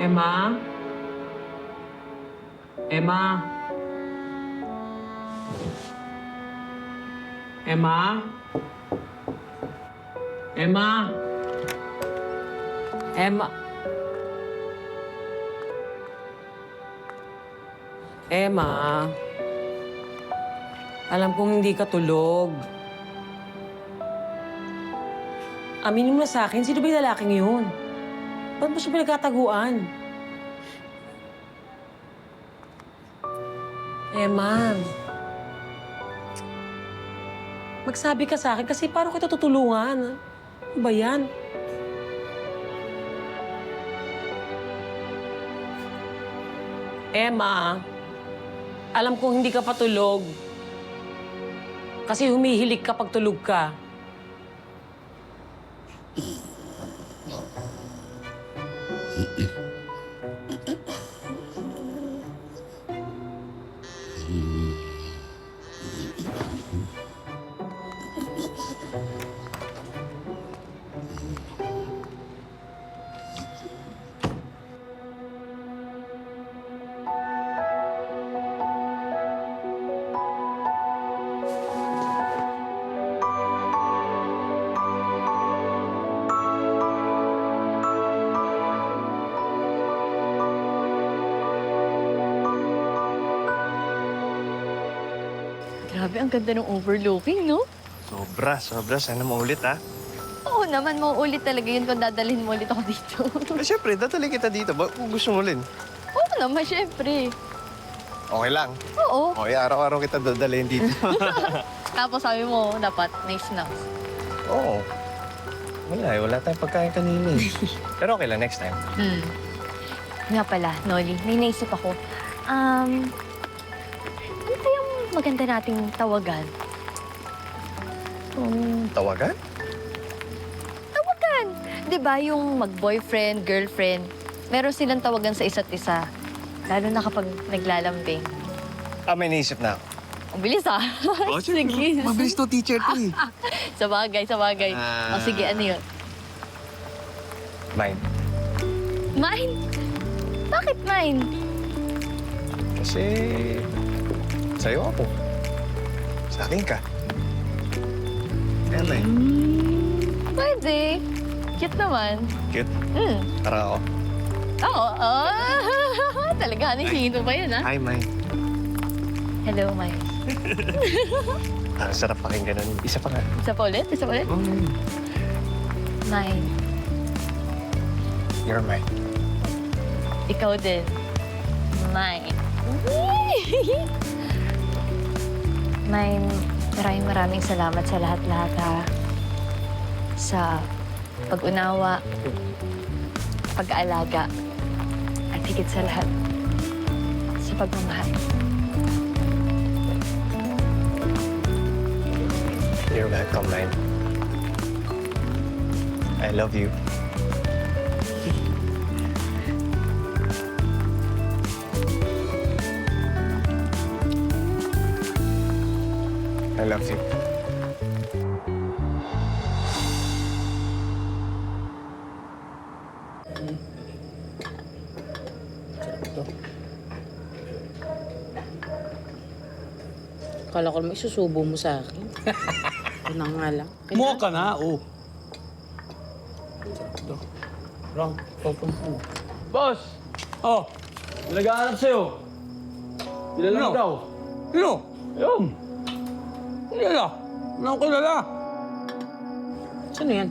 Emma? Emma? Emma? Emma? Emma? Emma? Alam kong hindi ka tulog. Aminin mo na sa akin, sino ba yung lalaking yun? Ba't mo siya pinagkataguan? Emma, magsabi ka sa akin kasi paano kita tutulungan? Ano ba yan? Emma, alam kong hindi ka patulog. Kasi humihilig kapag tulog ka. Grabe, ang ganda ng overlooking, no? Sobra, sobra. Sana maulit, ha? Oo naman, mauulit talaga yun kung dadalhin mo ulit ako dito. Siyempre, dadali kita dito. Kung gusto mo rin. Oo naman, syempre. Okay lang. Oo. Okay, araw-araw kita dadalhin dito. Tapos sabi mo, dapat may snacks. Oo. Wala tayong pagkain kanina eh. Pero okay lang, next time. Nga pala, Noli, may naisip ako. Ano kayang maganda nating tawagan? Tawagan? Tawagan! Di ba yung mag-boyfriend, girlfriend, meron silang tawagan sa isa't isa. Lalo na kapag naglalambing. May naisip na ako. Ang bilis ah. Sige. Mabilis to, teacher ko eh. Sa bagay. Sige, ano yun? Mine. Mine? Bakit mine? Kasi... sa'yo ako. Sa akin ka. Kaya mine. Pwede. Cute naman. Cute. Mm. Tara ako. Oo. Talaga, sino ba yun, ha? Hi, mine. Hello, Mine. Ang sarap pakinggan nun. Isa pa nga. Isa pa ulit? Mine. You're mine. Ikaw din. Mine. Mine, maraming salamat sa lahat-lahat, ha? Sa pag-unawa, pag-aalaga, at higit sa lahat, sa pagmamahal. You're welcome, mine. I love you. I love you. Akala ko naman isusubo mo sa akin. Ano nga lang. Kumuha ka na, oh. Ito. Rang, open mo. Boss! Oh, may nag-aanap sa'yo. Kilala mo daw. Sino? Ayun. Kilala? Ano ako kilala? Sino yan?